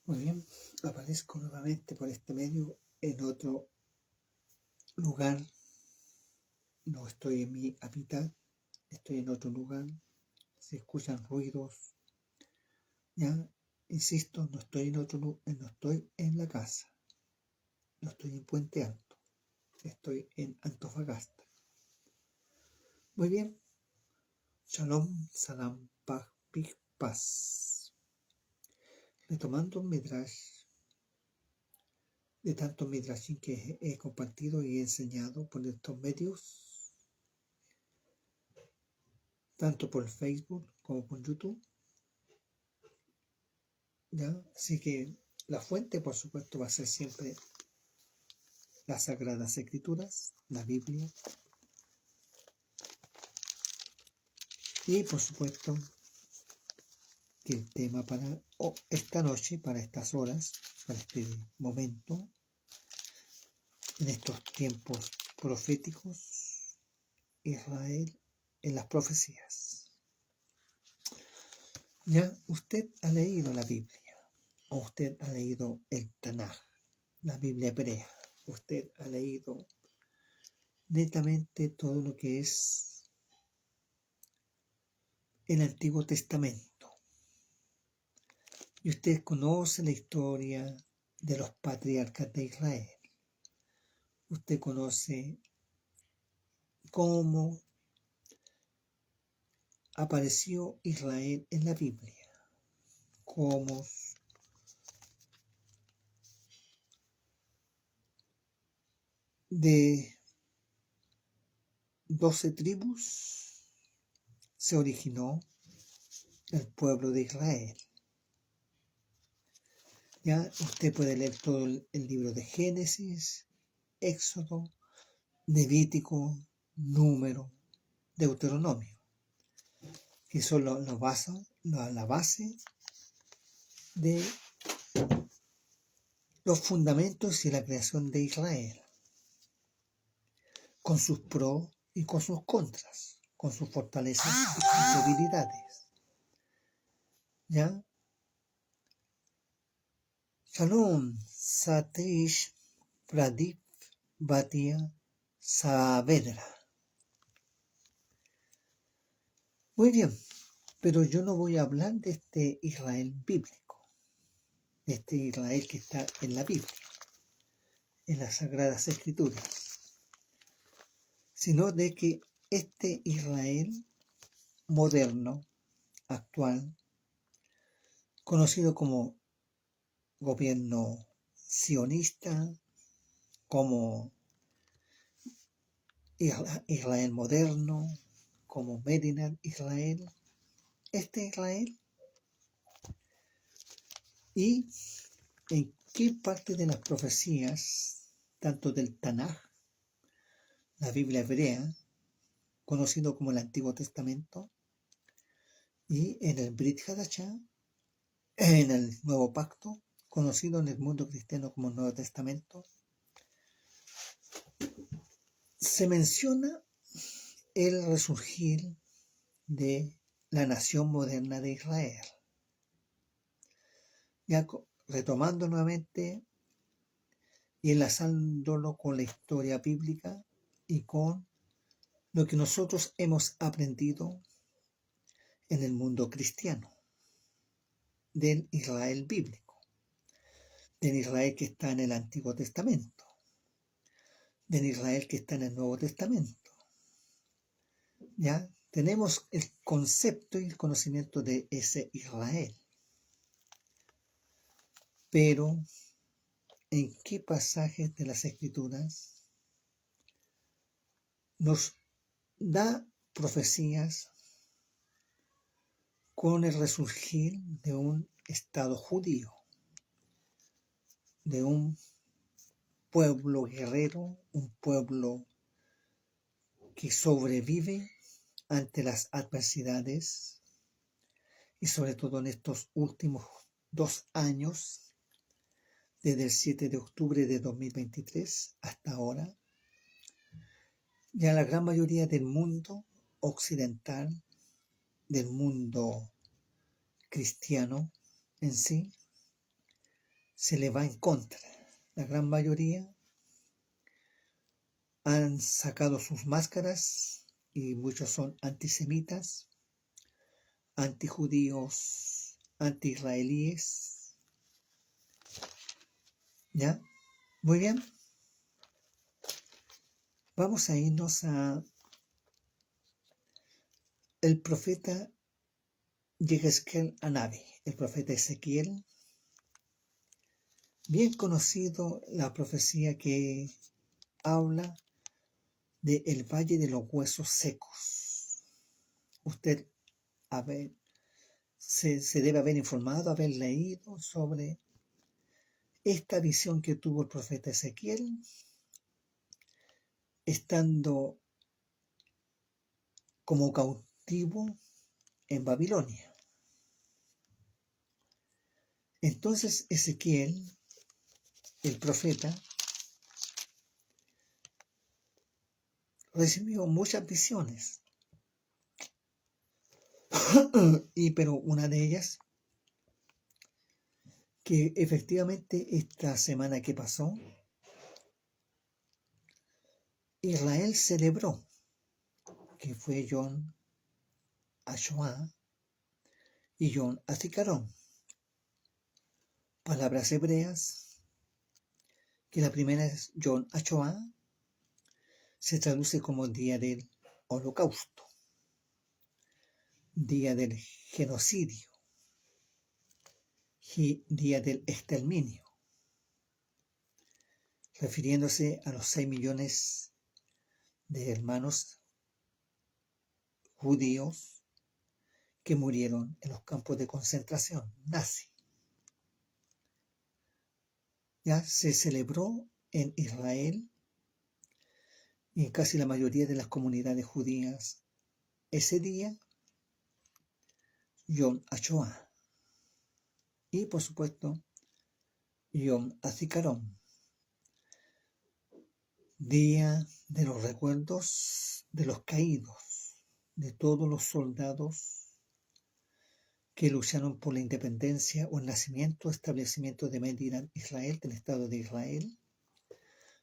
Muy bien, aparezco nuevamente por este medio en otro lugar. No estoy en mi hábitat, estoy en otro lugar. Se escuchan ruidos. Ya, insisto, no estoy en otro lugar, no estoy en la casa, no estoy en Puente Alto, estoy en Antofagasta. Muy bien, Shalom, Salam, Paz. Retomando un midrash de tantos midrashim que he compartido y he enseñado por estos medios, tanto por Facebook como por YouTube. ¿Ya? Así que la fuente, por supuesto, va a ser siempre las Sagradas Escrituras, la Biblia. Y, por supuesto, que el tema para esta noche, para estas horas, para este momento, en estos tiempos proféticos, Israel en las profecías. Ya usted ha leído la Biblia, o usted ha leído el Tanaj, la Biblia hebrea, usted ha leído netamente todo lo que es el Antiguo Testamento. Y usted conoce la historia de los patriarcas de Israel. Usted conoce cómo apareció Israel en la Biblia, cómo de 12 tribus se originó el pueblo de Israel. Ya usted puede leer todo el libro de Génesis, Éxodo, Levítico, Número, Deuteronomio, que son la base de los fundamentos y la creación de Israel, con sus pros y con sus contras, con sus fortalezas y sus debilidades. ¿Ya? Shalom, Satish, Pradip, Batia, Saavedra. Muy bien, pero yo no voy a hablar de este Israel bíblico, de este Israel que está en la Biblia, en las Sagradas Escrituras, sino de que este Israel moderno, actual, conocido como gobierno sionista, como Israel moderno, como Medina Israel, este Israel, y en qué parte de las profecías, tanto del Tanaj, la Biblia hebrea, conocido como el Antiguo Testamento, y en el Brit Hadashah, en el Nuevo Pacto, conocido en el mundo cristiano como el Nuevo Testamento, se menciona el resurgir de la nación moderna de Israel. Ya retomando nuevamente y enlazándolo con la historia bíblica y con lo que nosotros hemos aprendido en el mundo cristiano, del Israel bíblico, del Israel que está en el Antiguo Testamento, del Israel que está en el Nuevo Testamento. Ya tenemos el concepto y el conocimiento de ese Israel. Pero, ¿en qué pasajes de las Escrituras nos da profecías con el resurgir de un Estado judío, de un pueblo guerrero, un pueblo que sobrevive ante las adversidades, y sobre todo en estos últimos 2 años, desde el 7 de octubre de 2023 hasta ahora? Ya la gran mayoría del mundo occidental, del mundo cristiano en sí, se le va en contra. La gran mayoría han sacado sus máscaras y muchos son antisemitas, antijudíos, antiisraelíes. ¿Ya? Muy bien. Vamos a irnos a el profeta Yehezkel Hanavi, el profeta Ezequiel. Bien conocido la profecía que habla del valle de los huesos secos. Usted se debe haber informado, haber leído sobre esta visión que tuvo el profeta Ezequiel estando como cautivo en Babilonia. Entonces Ezequiel, el profeta, recibió muchas visiones, pero una de ellas, que efectivamente esta semana que pasó, Israel celebró, que fue Yom HaShoah y Yom HaZikaron, palabras hebreas, que la primera es Yom HaShoah, se traduce como día del holocausto, día del genocidio, día del exterminio, refiriéndose a los 6 millones de hermanos judíos que murieron en los campos de concentración nazi. Ya se celebró en Israel y en casi la mayoría de las comunidades judías ese día, Yom HaShoah, y por supuesto Yom HaZikaron, día de los recuerdos de los caídos, de todos los soldados que lucharon por la independencia o el nacimiento, establecimiento de Medinan Israel, del Estado de Israel,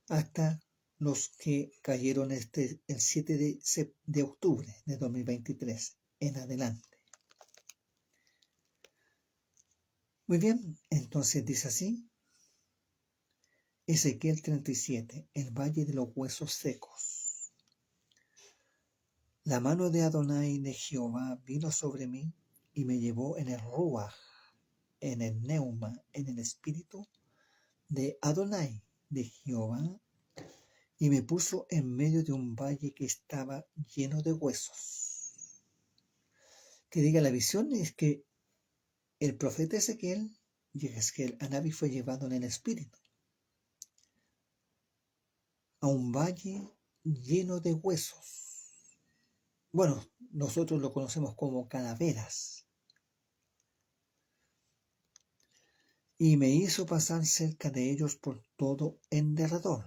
hasta los que cayeron el 7 de octubre de 2023 en adelante. Muy bien, entonces dice así, Ezequiel 37, el valle de los huesos secos. La mano de Adonai de Jehová vino sobre mí y me llevó en el Ruach, en el Neuma, en el espíritu de Adonai de Jehová, y me puso en medio de un valle que estaba lleno de huesos. Que diga la visión es que el profeta Ezequiel, Yehezkel Hanavi, fue llevado en el espíritu a un valle lleno de huesos. Bueno, nosotros lo conocemos como calaveras. Y me hizo pasar cerca de ellos por todo en derredor.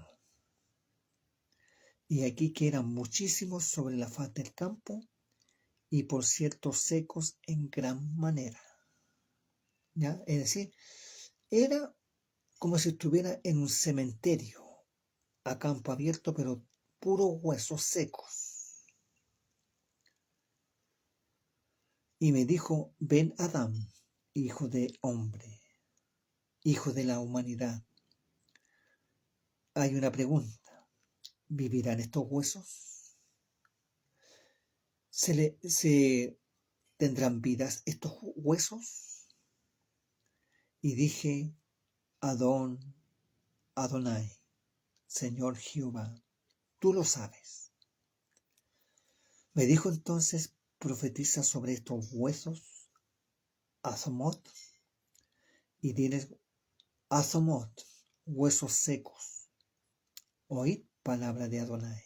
Y aquí que eran muchísimos sobre la faz del campo, y por cierto secos en gran manera. ¿Ya? Es decir, era como si estuviera en un cementerio, a campo abierto, pero puros huesos secos. Y me dijo, ven Adán, hijo de hombre, hijo de la humanidad. Hay una pregunta, ¿vivirán estos huesos? ¿Se tendrán vidas estos huesos? Y dije, Adonai, Señor Jehová, tú lo sabes. Me dijo entonces, profetiza sobre estos huesos, Azomot, y diles, Azomot, huesos secos, oíd palabra de Adonai.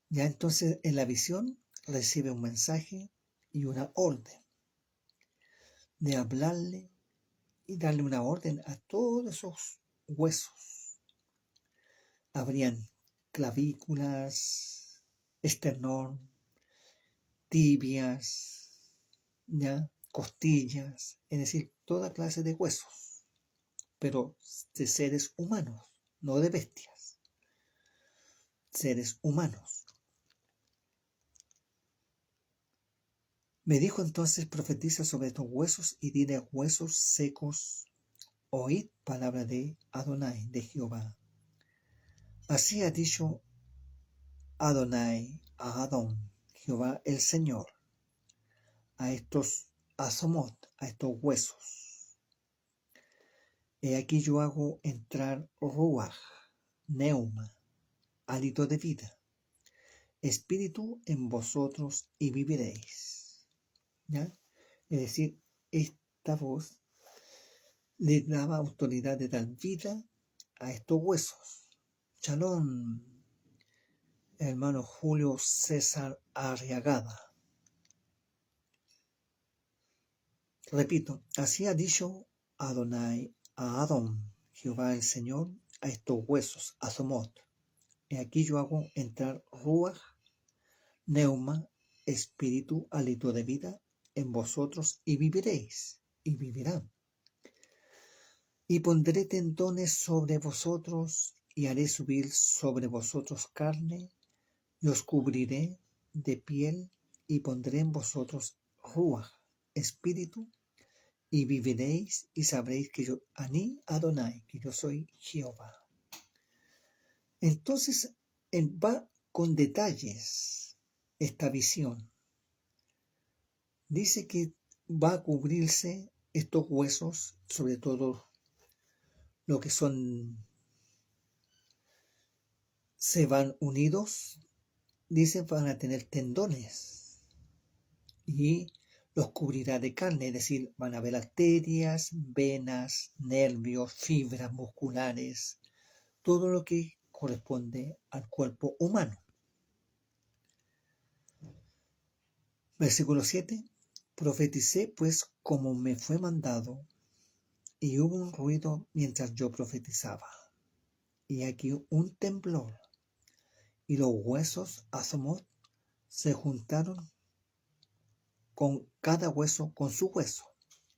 Ya entonces en la visión recibe un mensaje y una orden de hablarle y darle una orden a todos esos huesos. Habrían clavículas, esternón, tibias, ¿ya? costillas, es decir, toda clase de huesos, pero de seres humanos, no de bestias, seres humanos. Me dijo entonces: profetiza sobre estos huesos y dile: huesos secos, oíd palabra de Adonai, de Jehová. Así ha dicho Adonai a Adón, Jehová el Señor, a estos asomot, a estos huesos. He aquí yo hago entrar ruach, neuma, hálito de vida, espíritu en vosotros y viviréis. ¿Ya? Es decir, esta voz le daba autoridad de dar vida a estos huesos. Shalom, hermano Julio César Arriagada. Repito, así ha dicho Adonai a Adón, Jehová el Señor, a estos huesos, asomot. Y aquí yo hago entrar ruach, neuma, espíritu, hálito de vida en vosotros y viviréis, y vivirán. Y pondré tendones sobre vosotros y haré subir sobre vosotros carne y os cubriré de piel y pondré en vosotros ruach, espíritu, y viviréis y sabréis que yo, Ani Adonai, que yo soy Jehová. Entonces va con detalles esta visión. Dice que va a cubrirse estos huesos, sobre todo lo que son, se van unidos, dice, van a tener tendones y los cubrirá de carne, es decir, van a haber arterias, venas, nervios, fibras musculares, todo lo que corresponde al cuerpo humano. Versículo 7. Profeticé pues como me fue mandado, y hubo un ruido mientras yo profetizaba, y aquí un temblor, y los huesos asomot se juntaron con cada hueso con su hueso.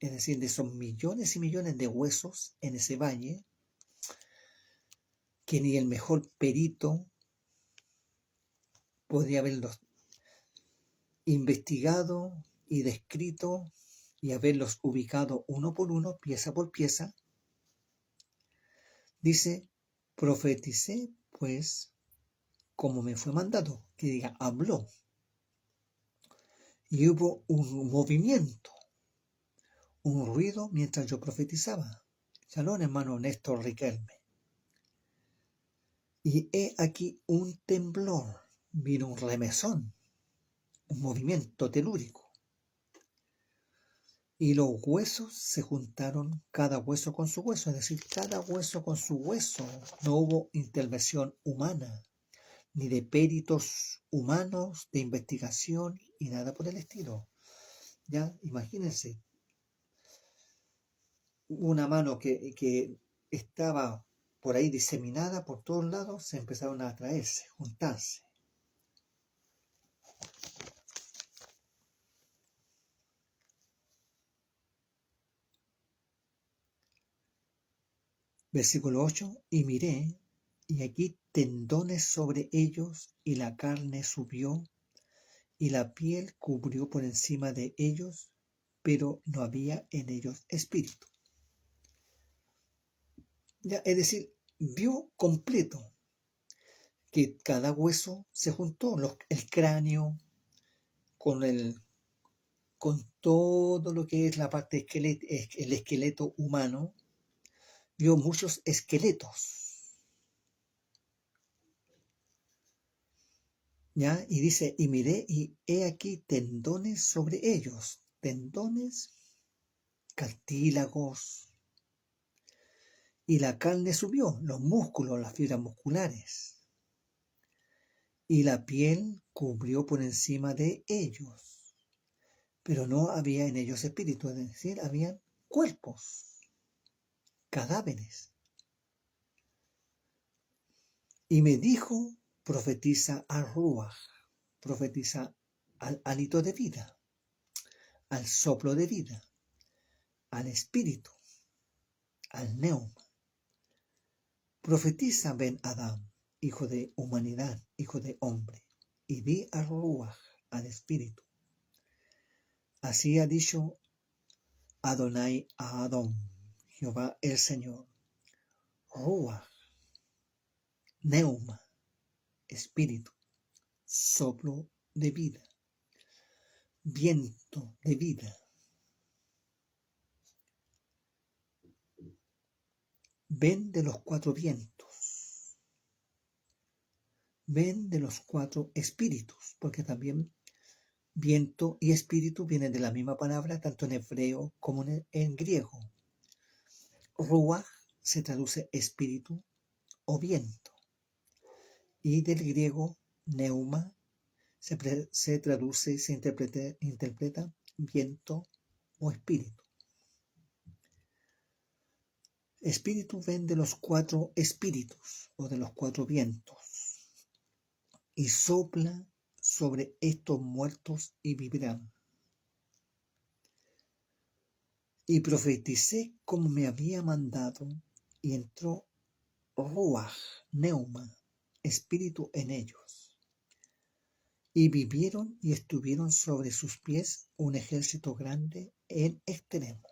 Es decir, de esos millones y millones de huesos en ese valle, que ni el mejor perito podría haberlos investigado y descrito y haberlos ubicado uno por uno, pieza por pieza. Dice, profeticé pues como me fue mandado, que diga, habló. Y hubo un movimiento, un ruido mientras yo profetizaba. Shalom, hermano Néstor Riquelme. Y he aquí un temblor, vino un remesón, un movimiento telúrico. Y los huesos se juntaron, cada hueso con su hueso, es decir, cada hueso con su hueso. No hubo intervención humana, ni de peritos humanos, de investigación y nada por el estilo. Ya, imagínense, una mano que estaba por ahí diseminada por todos lados, se empezaron a atraerse, juntarse. Versículo 8, y miré, y aquí tendones sobre ellos, y la carne subió, y la piel cubrió por encima de ellos, pero no había en ellos espíritu. Ya, es decir, vio completo que cada hueso se juntó, el cráneo con todo lo que es la parte el esqueleto humano, vio muchos esqueletos. ¿Ya? Y dice, y miré, y he aquí tendones sobre ellos, tendones, cartílagos, y la carne subió, los músculos, las fibras musculares, y la piel cubrió por encima de ellos, pero no había en ellos espíritu, es decir, habían cuerpos, cadáveres. Y me dijo, profetiza al ruach, profetiza al hálito de vida. al soplo de vida, al espíritu, al neuma. Profetiza Ben Adam, hijo de humanidad, hijo de hombre, y di al Ruach, al espíritu. Así ha dicho Adonai a Adón, Jehová el Señor. Ruach, neuma, espíritu, soplo de vida, viento de vida. Ven de los cuatro vientos, ven de los cuatro espíritus, porque también viento y espíritu vienen de la misma palabra, tanto en hebreo como en griego. Ruach se traduce espíritu o viento, y del griego neuma se traduce y se interpreta viento o espíritu. Espíritu ven de los cuatro espíritus o de los cuatro vientos y sopla sobre estos muertos y vivirán. Y profeticé como me había mandado, y entró Ruach, neuma, espíritu en ellos. Y vivieron y estuvieron sobre sus pies un ejército grande en extremo.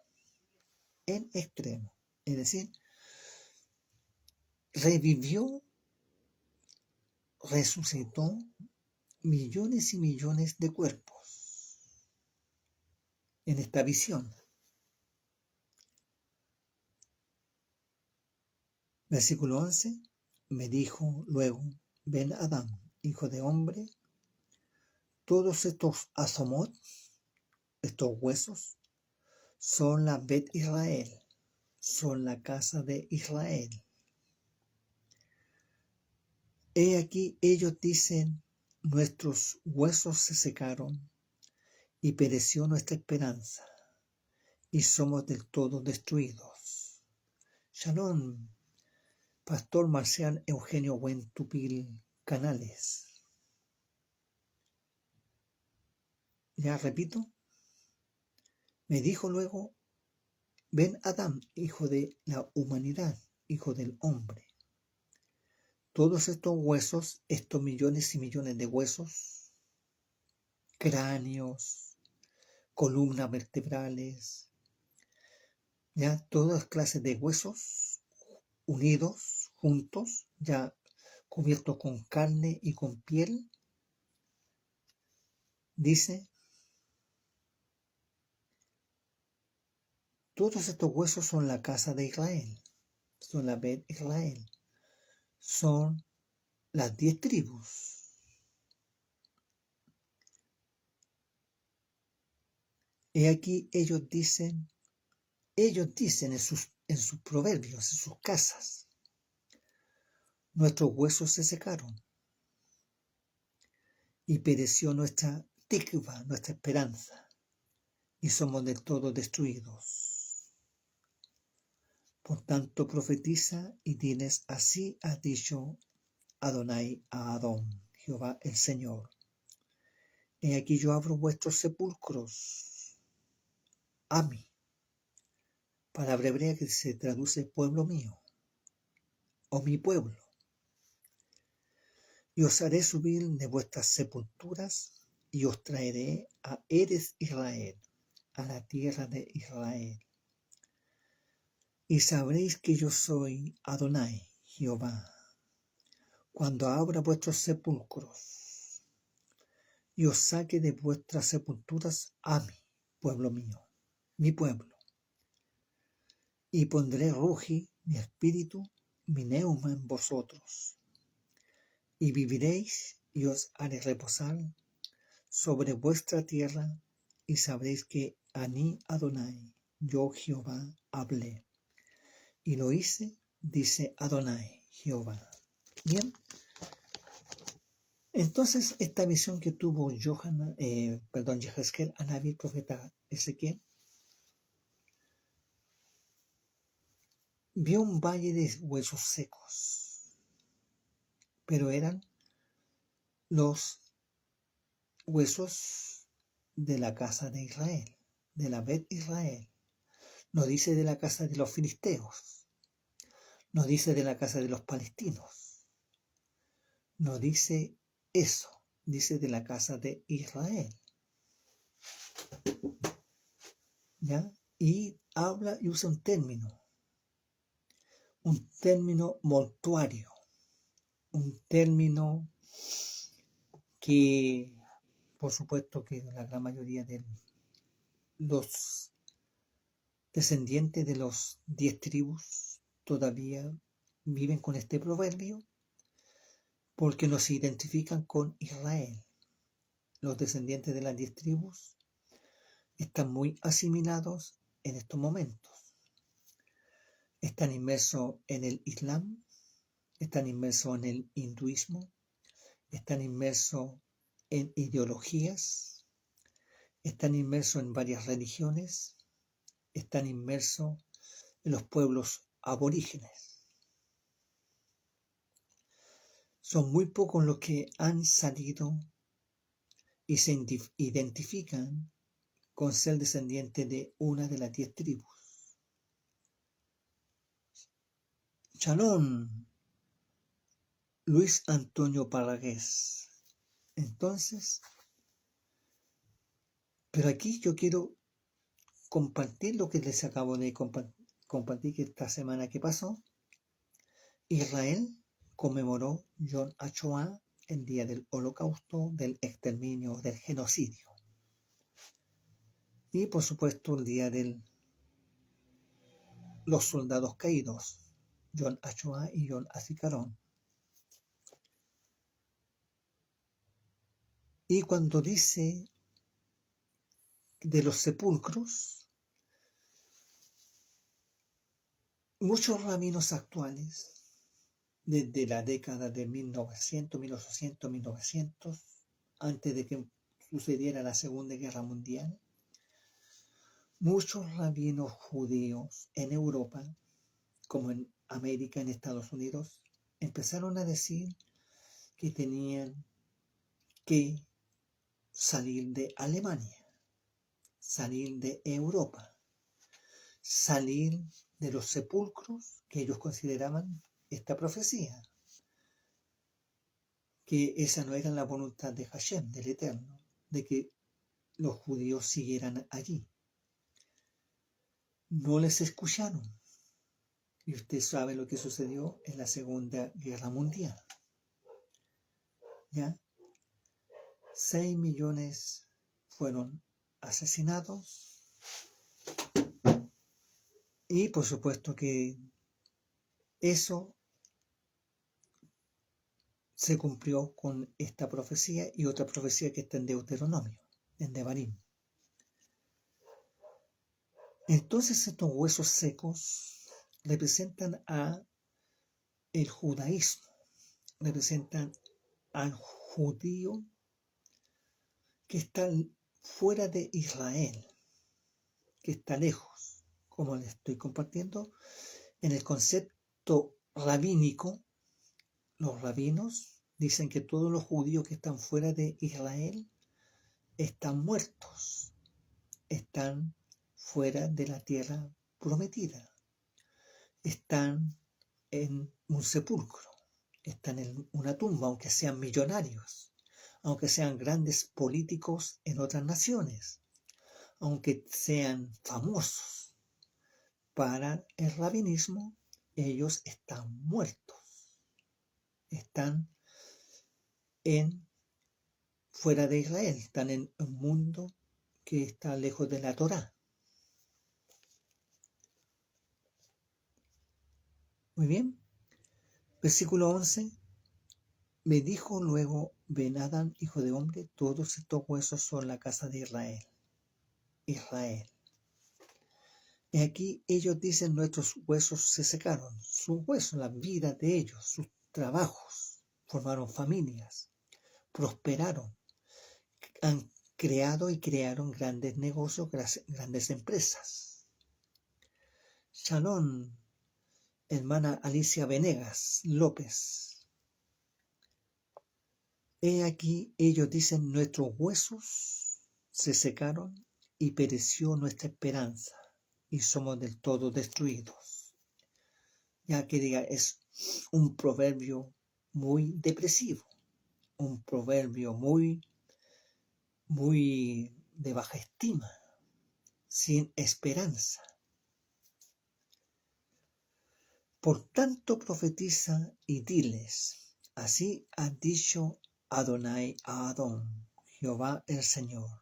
Es decir, revivió, resucitó millones y millones de cuerpos en esta visión. Versículo 11, me dijo luego, Ben Adán, hijo de hombre, todos estos azomot, estos huesos, son la Bet Israel, son la casa de Israel. He aquí ellos dicen, nuestros huesos se secaron y pereció nuestra esperanza y somos del todo destruidos. Shalom, Pastor Marcial Eugenio Buentupil Canales. Ya repito, me dijo luego, Ben Adán, hijo de la humanidad, hijo del hombre. Todos estos huesos, estos millones y millones de huesos, cráneos, columnas vertebrales, ya todas clases de huesos unidos, juntos, ya cubiertos con carne y con piel, dice, todos estos huesos son la casa de Israel, son la Bet Israel, son las 10 tribus. He aquí ellos dicen en sus proverbios, en sus casas, nuestros huesos se secaron y pereció nuestra tikva, nuestra esperanza, y somos del todo destruidos. Por tanto, profetiza y tienes, así ha dicho Adonai a Adón, Jehová el Señor. He aquí yo abro vuestros sepulcros a mí. Palabra hebrea que se traduce pueblo mío o mi pueblo. Y os haré subir de vuestras sepulturas y os traeré a Eres Israel, a la tierra de Israel. Y sabréis que yo soy Adonai, Jehová, cuando abra vuestros sepulcros y os saque de vuestras sepulturas a mí, pueblo mío, mi pueblo. Y pondré ruji, mi espíritu, mi neuma en vosotros. Y viviréis y os haré reposar sobre vuestra tierra, y sabréis que Ani Adonai, yo Jehová, hablé. Y lo hice, dice Adonai, Jehová. Bien. Entonces, esta visión que tuvo Yehezkel, Anabí, el profeta Ezequiel, vio un valle de huesos secos, pero eran los huesos de la casa de Israel, de la Bet Israel. No dice de la casa de los filisteos. No dice de la casa de los palestinos. No dice eso. Dice de la casa de Israel. ¿Ya? Y habla y usa un término mortuario, un término que, por supuesto, que la gran mayoría de los descendientes de los 10 tribus todavía viven con este proverbio porque nos identifican con Israel. Los descendientes de las 10 tribus están muy asimilados en estos momentos. Están inmersos en el Islam, están inmersos en el hinduismo, están inmersos en ideologías, están inmersos en varias religiones, están inmersos en los pueblos aborígenes. Son muy pocos los que han salido y se identifican con ser descendiente de una de las 10 tribus. Shalom, Luis Antonio Parragués. Entonces, pero aquí yo quiero compartir lo que les acabo de compartir que esta semana que pasó. Israel conmemoró Yom HaShoah, el día del holocausto, del exterminio, del genocidio. Y por supuesto el día de los soldados caídos, Yom HaShoah y Yom HaZikaron. Y cuando dice de los sepulcros, muchos rabinos actuales, desde la década de 1900, 1800, 1900, antes de que sucediera la Segunda Guerra Mundial, muchos rabinos judíos en Europa, como en América, en Estados Unidos, empezaron a decir que tenían que salir de Alemania, salir de Europa, salir de los sepulcros que ellos consideraban esta profecía, que esa no era la voluntad de Hashem, del Eterno, de que los judíos siguieran allí. No les escucharon. Y usted sabe lo que sucedió en la Segunda Guerra Mundial. ¿Ya? 6 millones fueron asesinados. Y por supuesto que eso se cumplió con esta profecía y otra profecía que está en Deuteronomio, en Devarim. Entonces estos huesos secos representan a el judaísmo, representan al judío que está fuera de Israel, que está lejos, como les estoy compartiendo. En el concepto rabínico, los rabinos dicen que todos los judíos que están fuera de Israel están muertos, están fuera de la tierra prometida, están en un sepulcro, están en una tumba, aunque sean millonarios, aunque sean grandes políticos en otras naciones, aunque sean famosos. Para el rabinismo, ellos están muertos, están fuera de Israel, están en un mundo que está lejos de la Torá. Muy bien. Versículo 11. Me dijo luego, ven Adán, hijo de hombre, todos estos huesos son la casa de Israel. Israel. Y aquí ellos dicen, nuestros huesos se secaron. Sus huesos, la vida de ellos, sus trabajos, formaron familias, prosperaron, han creado y crearon grandes negocios, grandes empresas. Shalom, hermana Alicia Venegas López. He aquí, ellos dicen, nuestros huesos se secaron y pereció nuestra esperanza y somos del todo destruidos. Ya que diga, es un proverbio muy depresivo, un proverbio muy de baja estima, sin esperanza. Por tanto profetiza y diles, así ha dicho Adonai a Adón, Jehová el Señor.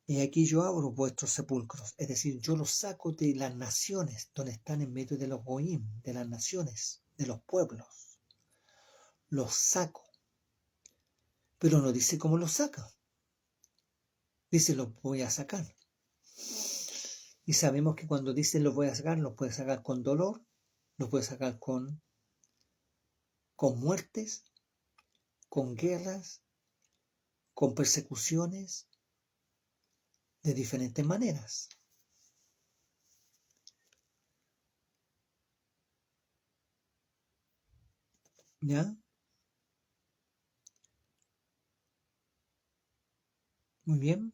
He aquí yo abro vuestros sepulcros, es decir, yo los saco de las naciones, donde están en medio de los goim, de las naciones, de los pueblos. Los saco. Pero no dice cómo los saca. Dice, los voy a sacar. Y sabemos que cuando dice los voy a sacar, los puede sacar con dolor, los puede sacar con muertes, con guerras, con persecuciones, de diferentes maneras. ¿Ya? Muy bien.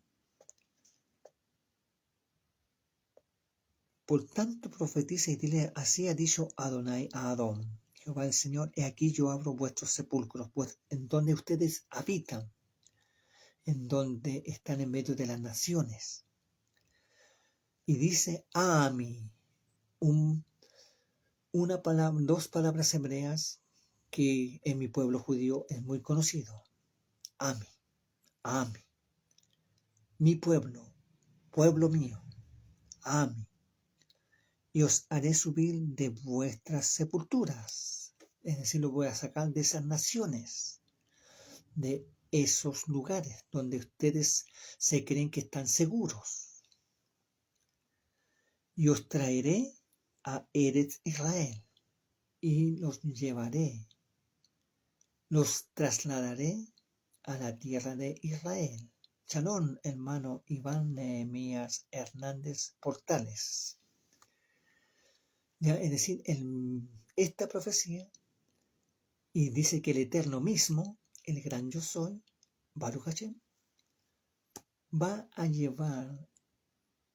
Por tanto profetiza y dile, así ha dicho Adonai a Adón, Jehová el Señor, he aquí yo abro vuestros sepulcros, pues en donde ustedes habitan, en donde están en medio de las naciones. Y dice, Ami, dos palabras hebreas que en mi pueblo judío es muy conocido. Ami, Ami, mi pueblo, pueblo mío, Ami. Y os haré subir de vuestras sepulturas. Es decir, lo voy a sacar de esas naciones, de esos lugares donde ustedes se creen que están seguros. Y os traeré a Eretz Israel y los llevaré, los trasladaré a la tierra de Israel. Shalom, hermano Iván Nehemías Hernández Portales. Ya, es decir, esta profecía, y dice que el Eterno mismo, el gran yo soy, Baruch Hashem, va a llevar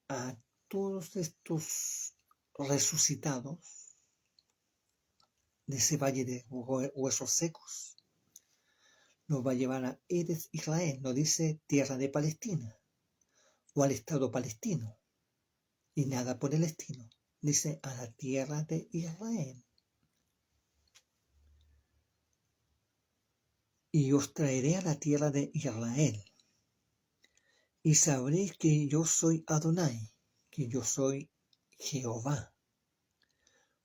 a todos estos resucitados de ese valle de huesos secos, los va a llevar a Eretz Israel, no dice tierra de Palestina, o al Estado palestino, y nada por el estilo, dice a la tierra de Israel. Y os traeré a la tierra de Israel, y sabréis que yo soy Adonai, que yo soy Jehová.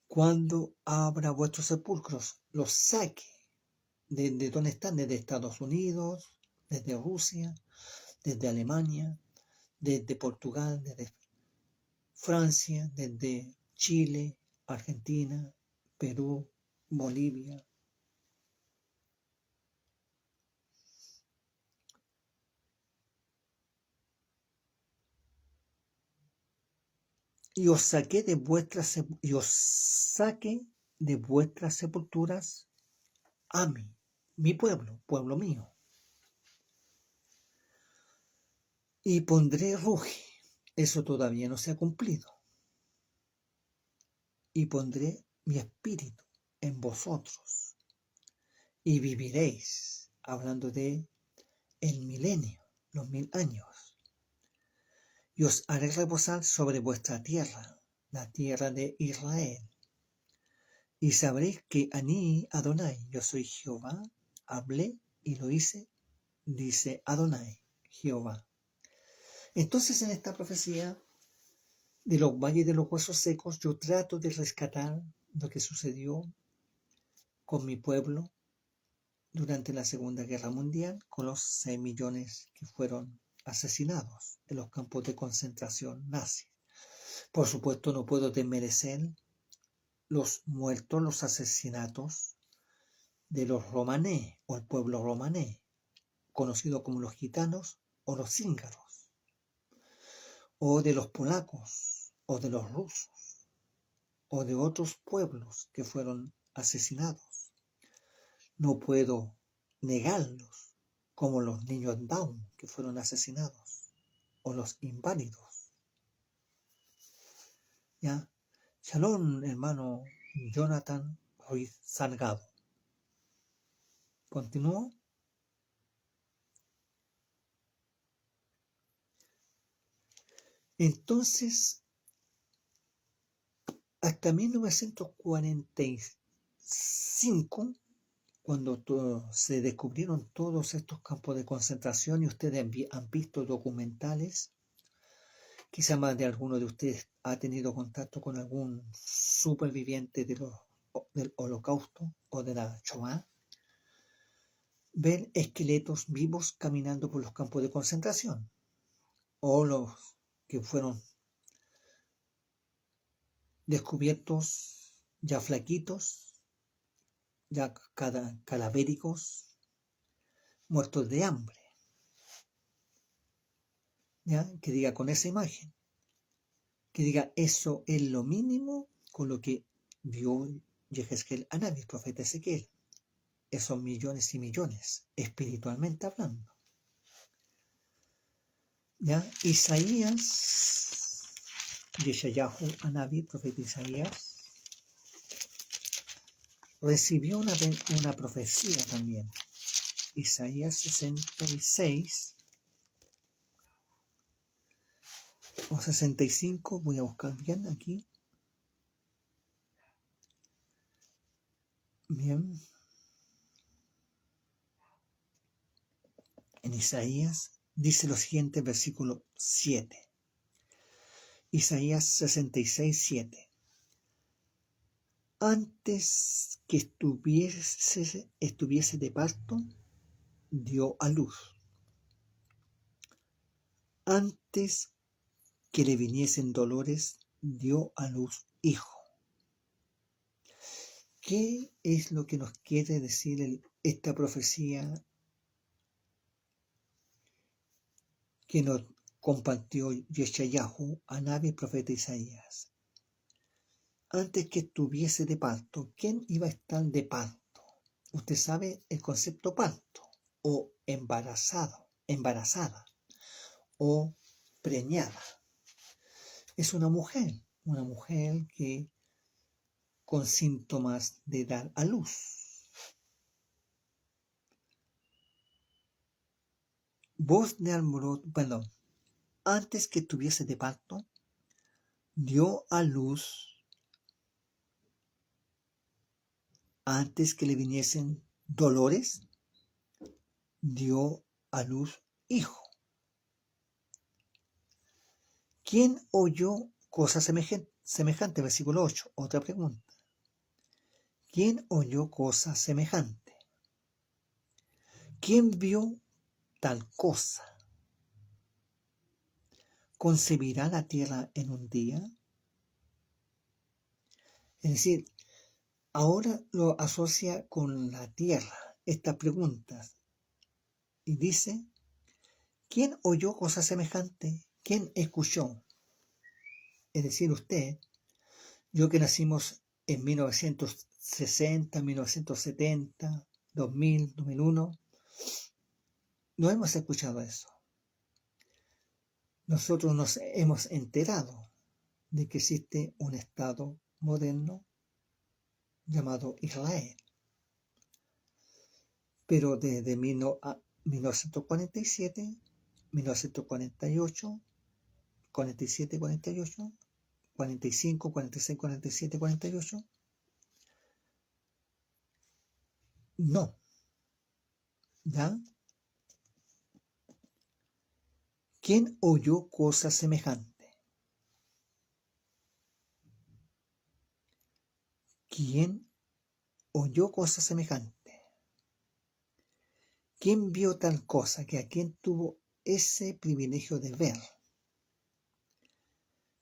Cuando abra vuestros sepulcros, los saque de donde están, desde Estados Unidos, desde Rusia, desde Alemania, desde Portugal, desde Francia, desde Chile, Argentina, Perú, Bolivia. Y os saque de vuestras sepulturas a mí, mi pueblo, pueblo mío. Y pondré ruge, eso todavía no se ha cumplido. Y pondré mi espíritu en vosotros y viviréis, hablando de el milenio, los 1000 años. Y os haré reposar sobre vuestra tierra, la tierra de Israel. Y sabréis que Aní Adonai, yo soy Jehová, hablé y lo hice, dice Adonai, Jehová. Entonces en esta profecía de los valles de los huesos secos, yo trato de rescatar lo que sucedió con mi pueblo durante la Segunda Guerra Mundial, con los 6 millones que fueron asesinados en los campos de concentración nazis. Por supuesto, no puedo desmerecer los muertos, los asesinatos de los romanés o el pueblo romanés, conocido como los gitanos o los cíngaros, o de los polacos o de los rusos o de otros pueblos que fueron asesinados. No puedo negarlos, como los niños Down que fueron asesinados, o los inválidos. ¿Ya? Shalom, hermano Jonathan Ruiz Salgado. ¿Continúo? Entonces, hasta 1945, cuando se descubrieron todos estos campos de concentración, y ustedes han visto documentales, quizá más de alguno de ustedes ha tenido contacto con algún superviviente del Holocausto o de la Shoah, ven esqueletos vivos caminando por los campos de concentración, o los que fueron descubiertos ya flaquitos, ya cadavéricos, muertos de hambre. ¿Ya? Que diga con esa imagen, que diga eso es lo mínimo con lo que vio Yehezkel Hanavi, el profeta Ezequiel. Esos millones y millones, espiritualmente hablando. ¿Ya? Isaías, Yeshayahu Hanavi, profeta Isaías, recibió una profecía también. Isaías 66 o 65, voy a buscar bien aquí. Bien. En Isaías dice lo siguiente, versículo 7. Isaías 66, 7. Antes que estuviese de parto, dio a luz. Antes que le viniesen dolores, dio a luz hijo. ¿Qué es lo que nos quiere decir esta profecía que nos compartió Yeshayahu Hanavi, profeta Isaías? Antes que estuviese de parto, ¿quién iba a estar de parto? Usted sabe el concepto parto, o embarazada, o preñada. Es una mujer que con síntomas de dar a luz. Voz de alboroto, perdón, antes que estuviese de parto, dio a luz. Antes que le viniesen dolores, dio a luz hijo. ¿Quién oyó cosa semejante? Versículo 8. Otra pregunta. ¿Quién oyó cosa semejante? ¿Quién vio tal cosa? ¿Concebirá la tierra en un día? Es decir, ahora lo asocia con la tierra, estas preguntas. Y dice, ¿quién oyó cosa semejante? ¿Quién escuchó? Es decir, usted, yo que nacimos en 1960, 1970, 2000, 2001, no hemos escuchado eso. Nosotros nos hemos enterado de que existe un Estado moderno llamado Israel. Pero desde 1947, 1948, 47, 48, 45, 46, 47, 48, no. ¿Ya? ¿Quién oyó cosa semejante? ¿Quién oyó cosa semejante? ¿Quién vio tal cosa? Que a quién tuvo ese privilegio de ver.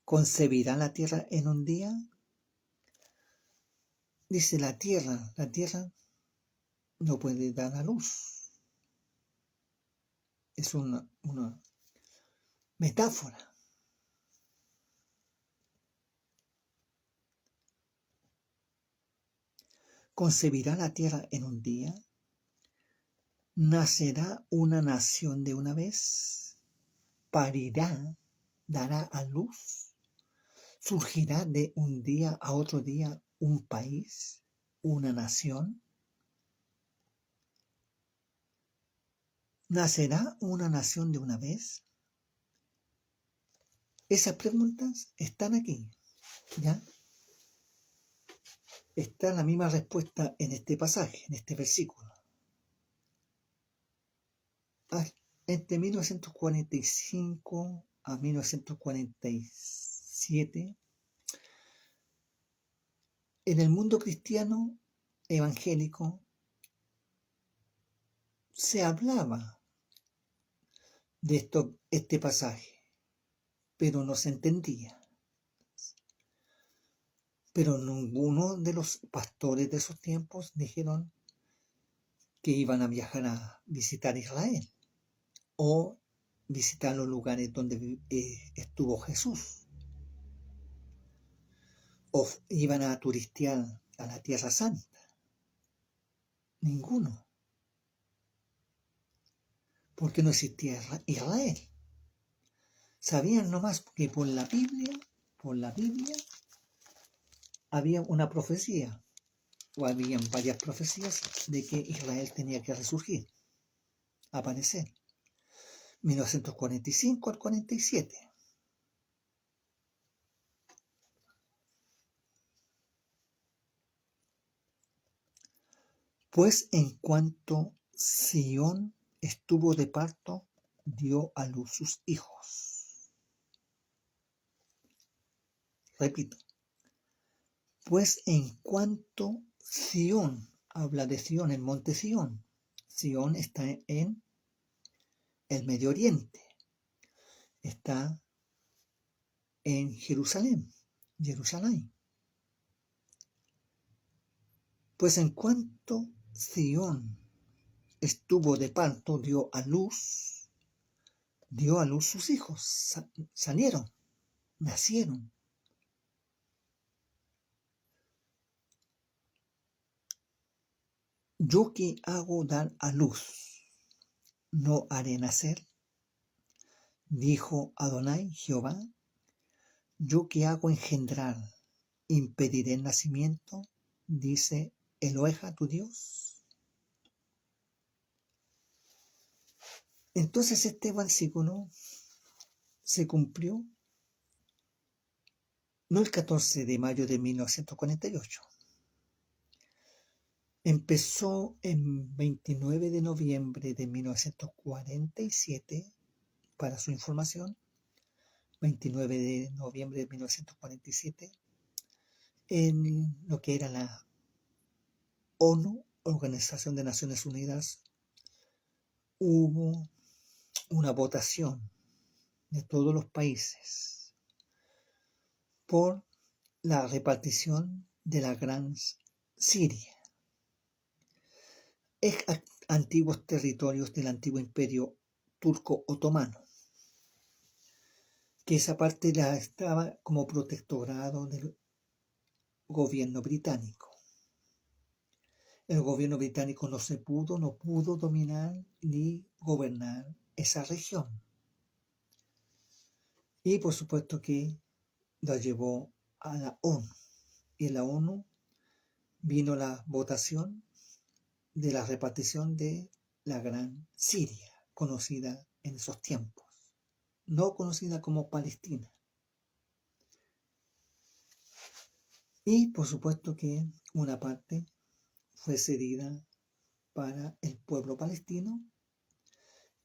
¿Concebirá la tierra en un día? Dice la tierra no puede dar a luz. Es una metáfora. ¿Concebirá la tierra en un día? ¿Nacerá una nación de una vez? parirá, dará a luz, surgirá de un día a otro día un país, una nación. ¿Nacerá una nación de una vez? Esas preguntas están aquí, ¿ya? Está la misma respuesta en este pasaje, en este versículo. Entre 1945 a 1947, en el mundo cristiano evangélico se hablaba de este pasaje, pero no se entendía. Pero ninguno de los pastores de esos tiempos dijeron que iban a viajar a visitar Israel o visitar los lugares donde estuvo Jesús, o iban a turistear a la Tierra Santa. Ninguno. Porque no existía Israel. Sabían nomás que por la Biblia había una profecía, o habían varias profecías de que Israel tenía que resurgir, aparecer. 1945 al 47. Pues en cuanto Sión estuvo de parto, dio a luz sus hijos. Repito. Pues en cuanto Sión, habla de Sión, el monte Sión. Sión está en el Medio Oriente. Está en Jerusalén. Pues en cuanto Sión estuvo de parto, dio a luz sus hijos, nacieron. Yo que hago dar a luz, no haré nacer, dijo Adonai Jehová. Yo que hago engendrar, impediré el nacimiento, dice Eloheja tu Dios. Entonces este versículo se cumplió no el 14 de mayo de 1948. Empezó en 29 de noviembre de 1947, para su información, 29 de noviembre de 1947, en lo que era la ONU, Organización de Naciones Unidas, hubo una votación de todos los países por la repartición de la Gran Siria, antiguos territorios del antiguo imperio turco otomano, que esa parte estaba como protectorado del gobierno británico. El gobierno británico no pudo dominar ni gobernar esa región. Y por supuesto que la llevó a la ONU. Y en la ONU vino la votación de la repartición de la Gran Siria, conocida en esos tiempos, no conocida como Palestina. Y por supuesto que una parte fue cedida para el pueblo palestino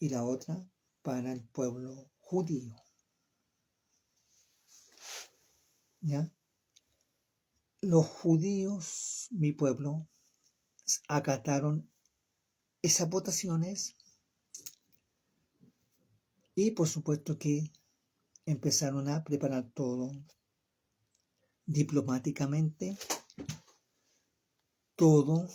y la otra para el pueblo judío. ¿Ya? Los judíos, mi pueblo, acataron esas votaciones y por supuesto que empezaron a preparar todo diplomáticamente, todo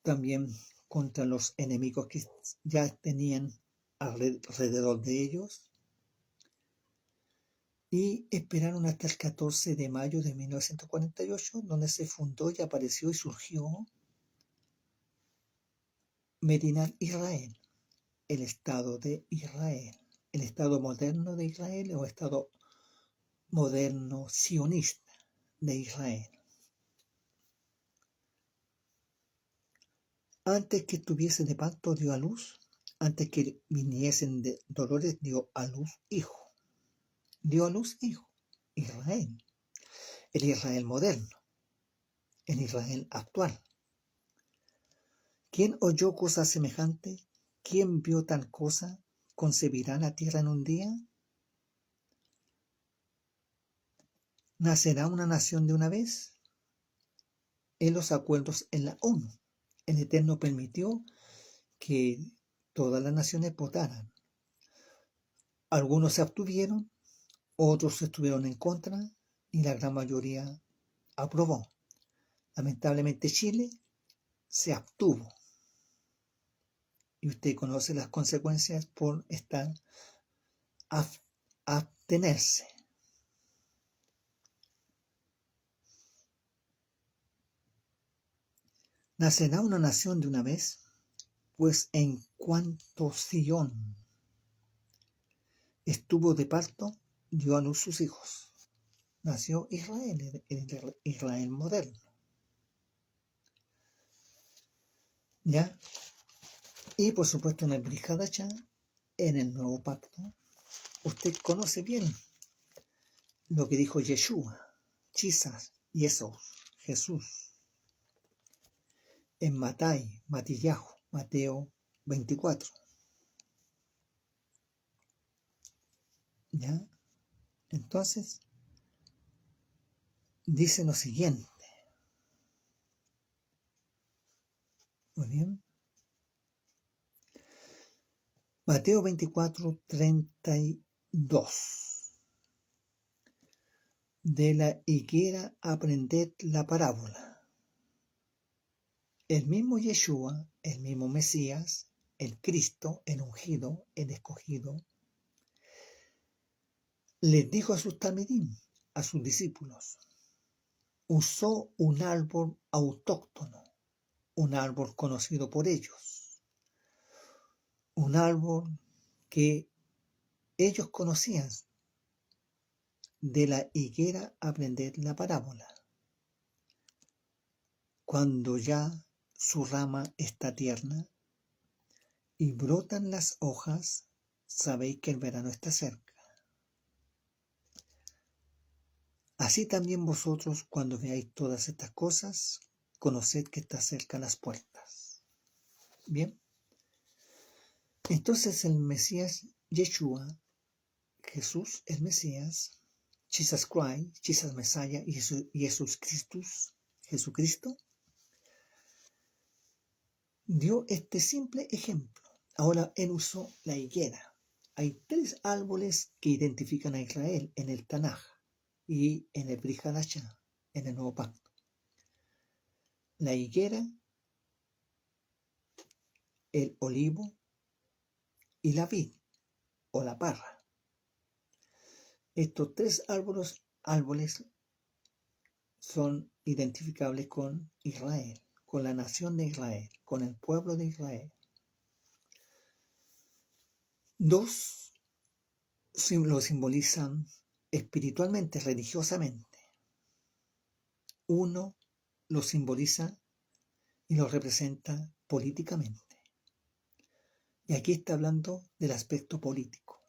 también contra los enemigos que ya tenían alrededor de ellos, y esperaron hasta el 14 de mayo de 1948, donde se fundó y apareció y surgió Medinar Israel, el Estado de Israel. el Estado moderno de Israel o Estado moderno sionista de Israel. Antes que estuviese de parto dio a luz, antes que viniesen de dolores dio a luz hijo. Dio a luz hijo, Israel, el Israel moderno, el Israel actual. ¿Quién oyó cosa semejante? ¿Quién vio tal cosa? ¿Concebirá la tierra en un día? ¿Nacerá una nación de una vez? En los acuerdos en la ONU, el Eterno permitió que todas las naciones votaran. Algunos se abstuvieron, otros estuvieron en contra y la gran mayoría aprobó. Lamentablemente Chile se abstuvo. Y usted conoce las consecuencias por estar abstenerse. ¿Nacerá una nación de una vez? Pues en cuanto Sion estuvo de parto, dio a luz sus hijos. Nació Israel, el Israel moderno. ¿Ya? Y por supuesto en el Brit Hadashah, en el nuevo pacto, usted conoce bien lo que dijo Yeshua, Chisas, Jesús, en Mateo 24. ¿Ya? Entonces, dice lo siguiente. Muy bien. Mateo 24, 32. De la higuera aprended la parábola. El mismo Yeshua, el mismo Mesías, el Cristo, el ungido, el escogido, les dijo a sus talmidim, a sus discípulos, usó un árbol autóctono, un árbol conocido por ellos, un árbol que ellos conocían. De la higuera aprended la parábola. Cuando ya su rama está tierna y brotan las hojas, sabéis que el verano está cerca. Así también vosotros, cuando veáis todas estas cosas, conoced que está cerca las puertas. Bien. Entonces el Mesías Yeshua, Jesús el Mesías, Jesus Christ, Jesus Messiah y Jesucristo, dio este simple ejemplo. Ahora él usó la higuera. Hay 3 árboles que identifican a Israel en el Tanaj y en el Brit Hadashah, en el Nuevo Pacto. La higuera, el olivo y la vid o la parra. Estos 3 árboles son identificables con Israel, con la nación de Israel, con el pueblo de Israel. 2 lo simbolizan espiritualmente, religiosamente. 1 lo simboliza y lo representa políticamente. Y aquí está hablando del aspecto político,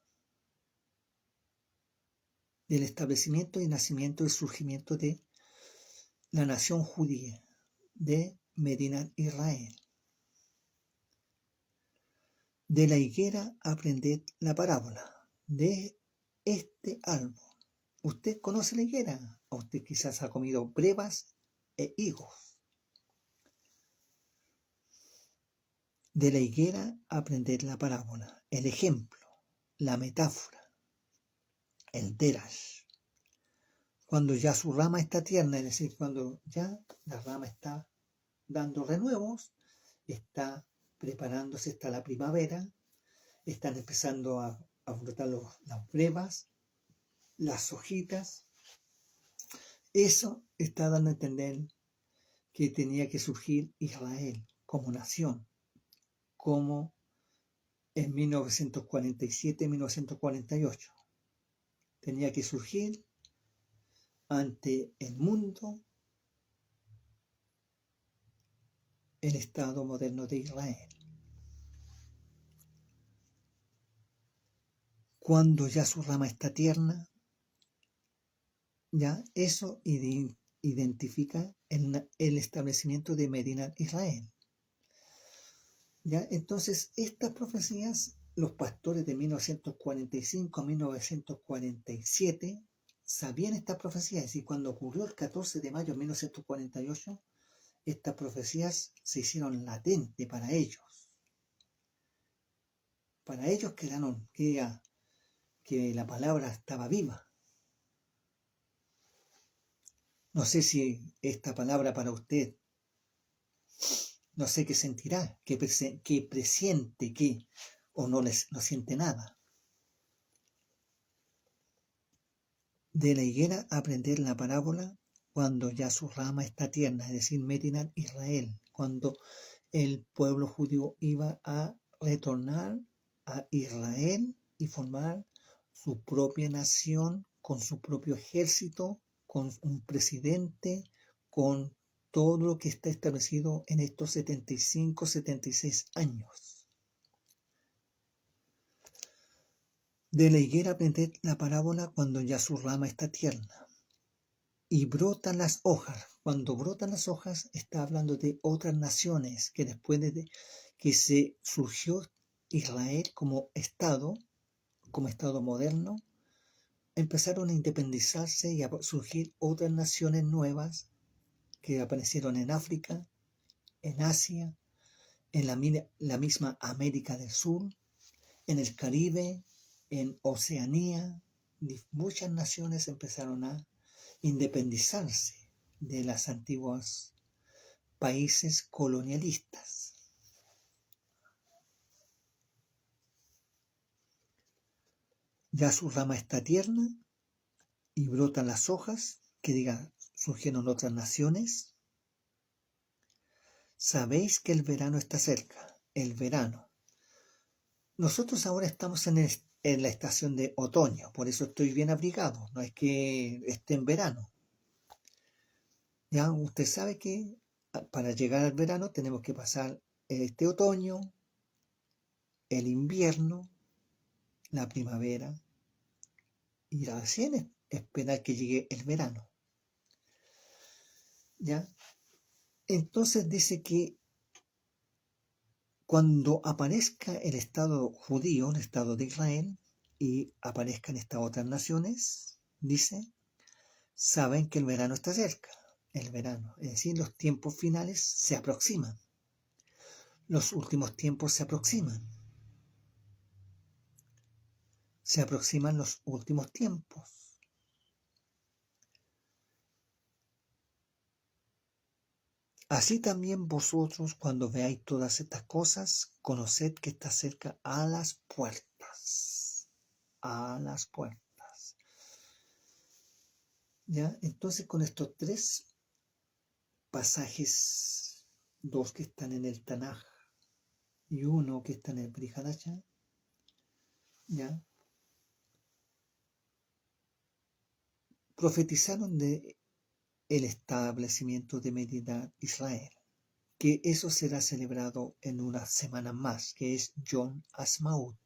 del establecimiento y nacimiento y surgimiento de la nación judía, de Medinat Israel. De la higuera aprended la parábola, de este árbol. ¿Usted conoce la higuera? O usted quizás ha comido brevas e higos. De la higuera aprended la parábola, el ejemplo, la metáfora, el derash. Cuando ya su rama está tierna, es decir, cuando ya la rama está dando renuevos, está preparándose, está la primavera, están empezando a brotar las brevas, las hojitas. Eso está dando a entender que tenía que surgir Israel como nación, como en 1947-1948. Tenía que surgir ante el mundo el Estado moderno de Israel. Cuando ya su rama está tierna, ya eso identifica el establecimiento de Medinat Israel. ¿Ya? Entonces, estas profecías, los pastores de 1945 a 1947 sabían estas profecías, y cuando ocurrió el 14 de mayo de 1948, estas profecías se hicieron latentes para ellos. Para ellos quedaron que la palabra estaba viva. No sé si esta palabra para usted, no sé qué sentirá, qué presiente, qué, o no siente nada. De la higuera aprender la parábola cuando ya su rama está tierna, es decir, Medinat Israel, cuando el pueblo judío iba a retornar a Israel y formar su propia nación con su propio ejército, con un presidente, con todo lo que está establecido en estos 75, 76 años. De la higuera aprended la parábola cuando ya su rama está tierna y brotan las hojas. Cuando brotan las hojas está hablando de otras naciones que después de que se surgió Israel como Estado moderno, empezaron a independizarse y a surgir otras naciones nuevas que aparecieron en África, en Asia, en la misma América del Sur, en el Caribe, en Oceanía. Muchas naciones empezaron a independizarse de los antiguos países colonialistas. Ya su rama está tierna y brotan las hojas, que diga, surgieron otras naciones. Sabéis que el verano está cerca, el verano. Nosotros ahora estamos en la estación de otoño, por eso estoy bien abrigado, no es que esté en verano. Ya usted sabe que para llegar al verano tenemos que pasar este otoño, el invierno, la primavera y recién esperar que llegue el verano. ¿Ya? Entonces dice que cuando aparezca el Estado judío, el Estado de Israel, y aparezcan estas otras naciones, dice, saben que el verano está cerca. El verano, es decir, los tiempos finales se aproximan. Los últimos tiempos se aproximan. Se aproximan los últimos tiempos. Así también vosotros, cuando veáis todas estas cosas, conoced que está cerca a las puertas. A las puertas. ¿Ya? Entonces, con estos tres pasajes, dos que están en el Tanaj y uno que está en el Brit Hadashah, ¿ya? Profetizaron de el establecimiento de Medinat Israel, que eso será celebrado en unas semanas más, que es Yom Ha'atzmaut.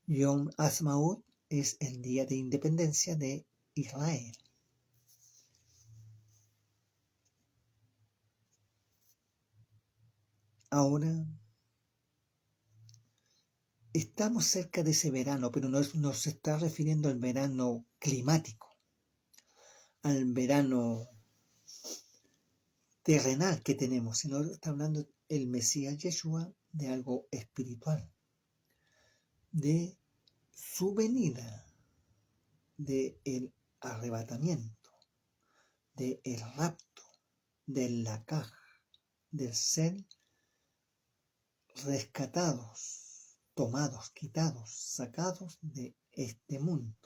Yom Ha'atzmaut es el día de independencia de Israel. Ahora estamos cerca de ese verano, pero no se está refiriendo al verano climático, al verano terrenal que tenemos, sino está hablando el Mesías Yeshua de algo espiritual, de su venida, de el arrebatamiento, de el rapto, del lakaj, del ser rescatados, tomados, quitados, sacados de este mundo.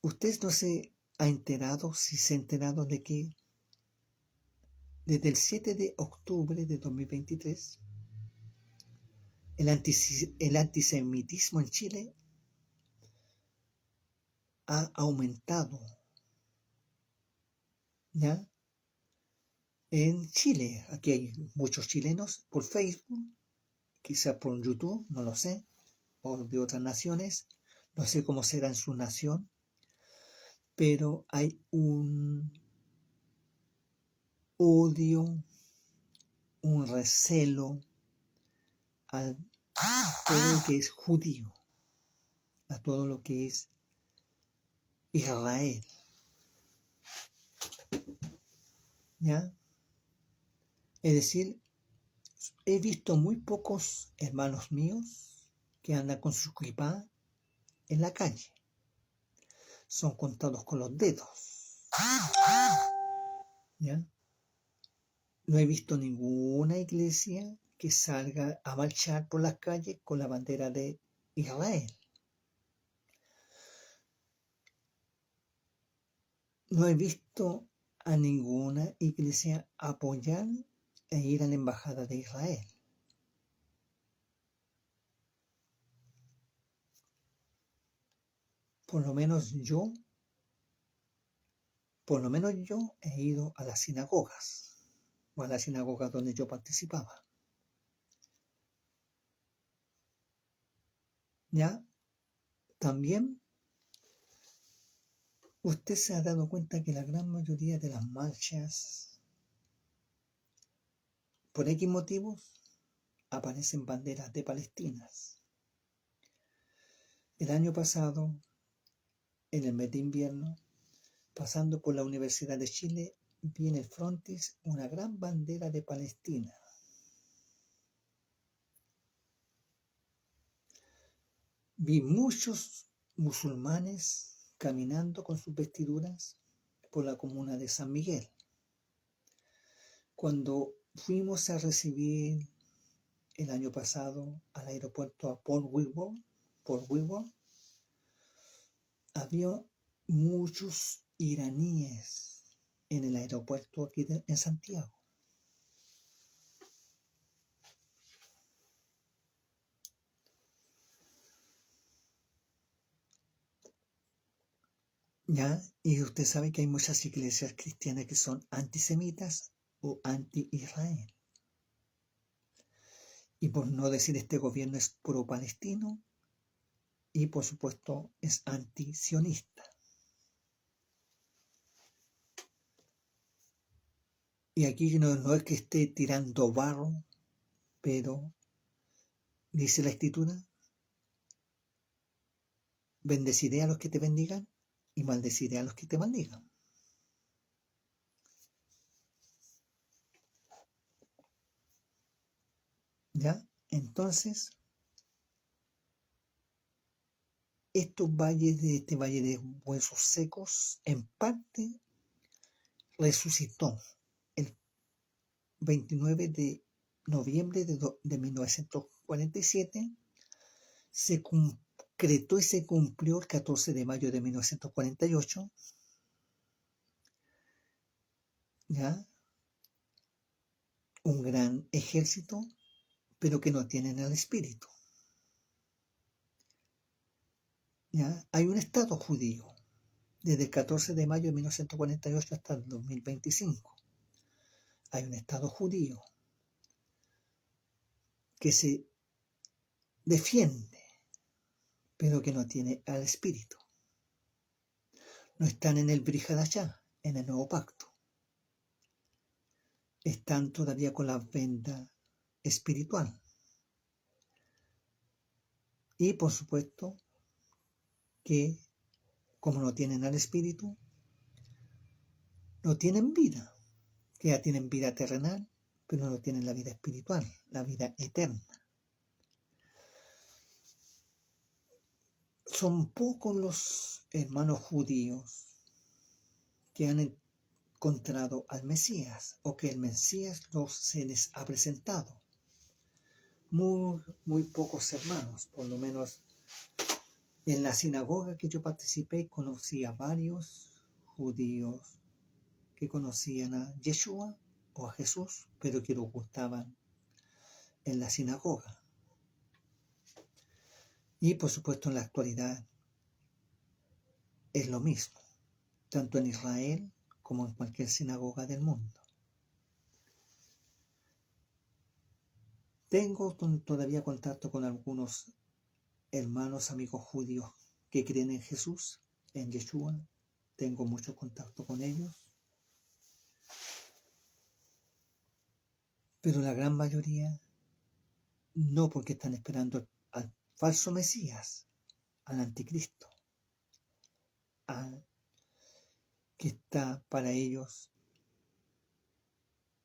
Usted no se ha enterado, si se ha enterado de Desde el 7 de octubre de 2023, el antisemitismo en Chile ha aumentado, ¿ya? En Chile, aquí hay muchos chilenos por Facebook, quizás por YouTube, no lo sé, o de otras naciones, no sé cómo será en su nación, pero hay un odio, un recelo a todo lo que es judío, a todo lo que es Israel, ¿ya? Es decir, he visto muy pocos hermanos míos que andan con su kipá en la calle. Son contados con los dedos, ¿ya? No he visto ninguna iglesia que salga a marchar por las calles con la bandera de Israel. No he visto a ninguna iglesia apoyar e ir a la embajada de Israel. Por lo menos yo he ido a las sinagogas, o a las sinagogas donde yo participaba. ¿Ya? También usted se ha dado cuenta que la gran mayoría de las marchas, por X motivos, aparecen banderas de Palestinas. El año pasado, en el mes de invierno, pasando por la Universidad de Chile, vi en el frontis una gran bandera de Palestina. Vi muchos musulmanes caminando con sus vestiduras por la comuna de San Miguel. Cuando fuimos a recibir el año pasado al aeropuerto a Port Whitworth, había muchos iraníes en el aeropuerto aquí en Santiago. ¿Ya? Y usted sabe que hay muchas iglesias cristianas que son antisemitas o anti-Israel. Y por no decir, este gobierno es pro-palestino y por supuesto es anti-sionista. Y aquí no es que esté tirando barro, pero dice la Escritura: bendeciré a los que te bendigan y maldeciré a los que te maldigan. ¿Ya? Entonces, este valle de huesos secos, en parte resucitó el 29 de noviembre de 1947, se concretó y se cumplió el 14 de mayo de 1948, ¿ya? Un gran ejército, pero que no tienen el espíritu. ¿Ya? Hay un Estado judío desde el 14 de mayo de 1948 hasta el 2025. Hay un Estado judío que se defiende, pero que no tiene al espíritu. No están en el Brit Hadashah, en el nuevo pacto. Están todavía con la venda espiritual. Y por supuesto que, como no tienen al espíritu, no tienen vida, que ya tienen vida terrenal, pero no tienen la vida espiritual, la vida eterna. Son pocos los hermanos judíos que han encontrado al Mesías, o que el Mesías se les ha presentado. Muy pocos hermanos. Por lo menos en la sinagoga que yo participé, conocí a varios judíos que conocían a Yeshua, o a Jesús, pero que lo ocultaban en la sinagoga. Y por supuesto en la actualidad es lo mismo, tanto en Israel como en cualquier sinagoga del mundo. Tengo todavía contacto con algunos hermanos, amigos judíos que creen en Jesús, en Yeshua. Tengo mucho contacto con ellos. Pero la gran mayoría no, porque están esperando al falso Mesías, al anticristo, al que está para ellos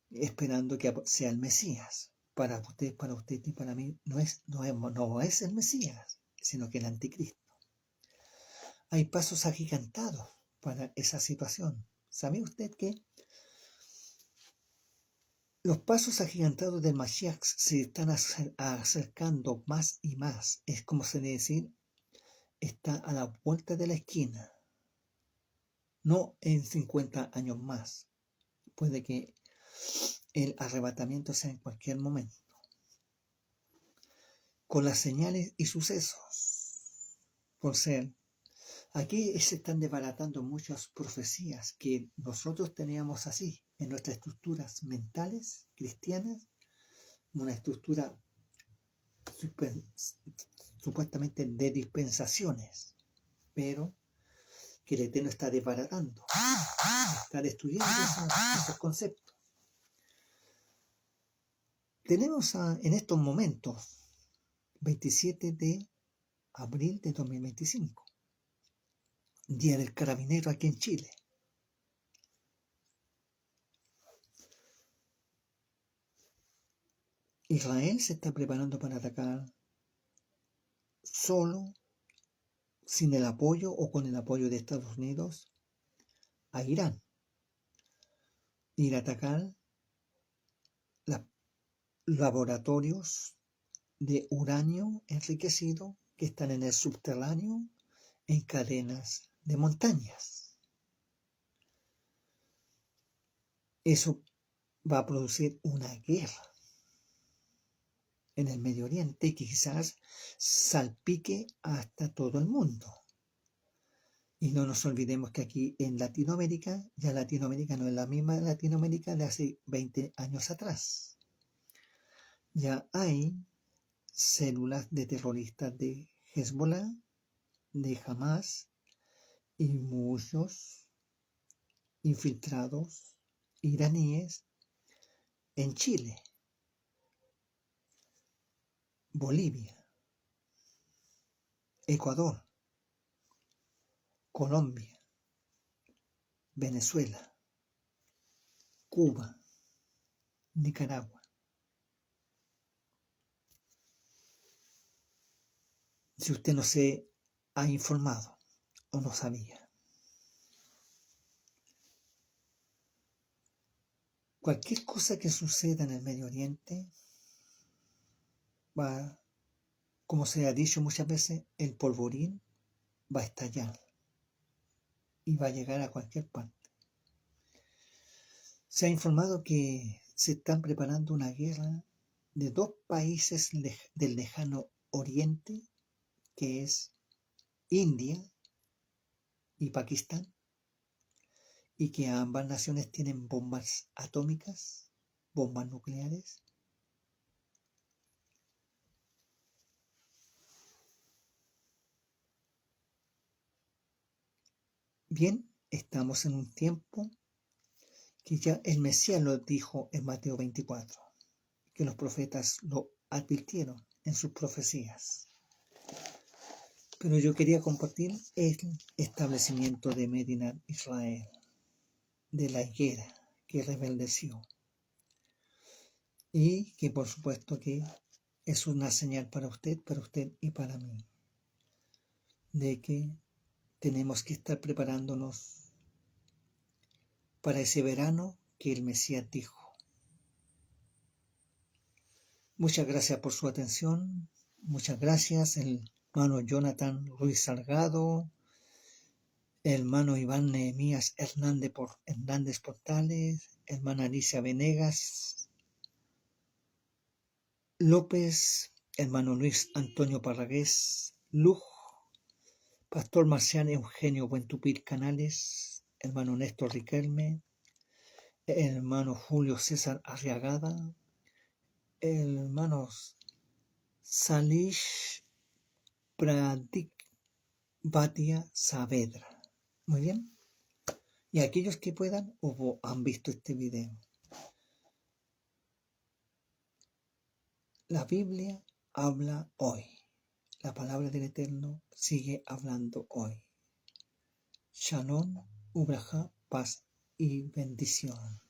esperando que sea el Mesías. Para usted y para mí no es el Mesías, sino que el anticristo. Hay pasos agigantados para esa situación. ¿Sabe usted que los pasos agigantados del Mashiach se están acercando más y más? Es como se debe decir, está a la vuelta de la esquina. No en 50 años más. Puede que el arrebatamiento sea en cualquier momento. Con las señales y sucesos. Por ser, aquí se están desbaratando muchas profecías que nosotros teníamos así, en nuestras estructuras mentales cristianas, una estructura supuestamente de dispensaciones, pero que el Eterno está desbaratando, está destruyendo esos conceptos. Tenemos en estos momentos 27 de abril de 2025, Día del Carabinero aquí en Chile. Israel se está preparando para atacar solo, sin el apoyo o con el apoyo de Estados Unidos, a Irán. Ir a atacar los laboratorios de uranio enriquecido que están en el subterráneo en cadenas de montañas. Eso va a producir una guerra en el Medio Oriente que quizás salpique hasta todo el mundo. Y no nos olvidemos que aquí en Latinoamérica, ya Latinoamérica no es la misma Latinoamérica de hace 20 años atrás. Ya hay células de terroristas de Hezbollah, de Hamas y muchos infiltrados iraníes en Chile, Bolivia, Ecuador, Colombia, Venezuela, Cuba, Nicaragua. Si usted no se ha informado o no sabía. Cualquier cosa que suceda en el Medio Oriente va, como se ha dicho muchas veces, el polvorín va a estallar y va a llegar a cualquier parte. Se ha informado que se están preparando una guerra de dos países del lejano Oriente, que es India y Pakistán, y que ambas naciones tienen bombas atómicas, bombas nucleares. Bien, estamos en un tiempo que ya el Mesías lo dijo en Mateo 24, que los profetas lo advirtieron en sus profecías. Pero yo quería compartir el establecimiento de Medinat Israel, de la higuera que rebeldeció, y que por supuesto que es una señal para usted y para mí, de que tenemos que estar preparándonos para ese verano que el Mesías dijo. Muchas gracias por su atención. Muchas gracias, el hermano Jonathan Ruiz Salgado, hermano Iván Nehemías Hernández Portales, hermana Alicia Venegas López, hermano Luis Antonio Parragués Luj, pastor Marciano Eugenio Buentupir Canales, hermano Néstor Riquelme, hermano Julio César Arriagada, hermanos Salish Pradik Batia Saavedra. Muy bien. Y aquellos que puedan o han visto este video. La Biblia habla hoy. La palabra del Eterno sigue hablando hoy. Shalom, Ubraja, paz y bendición.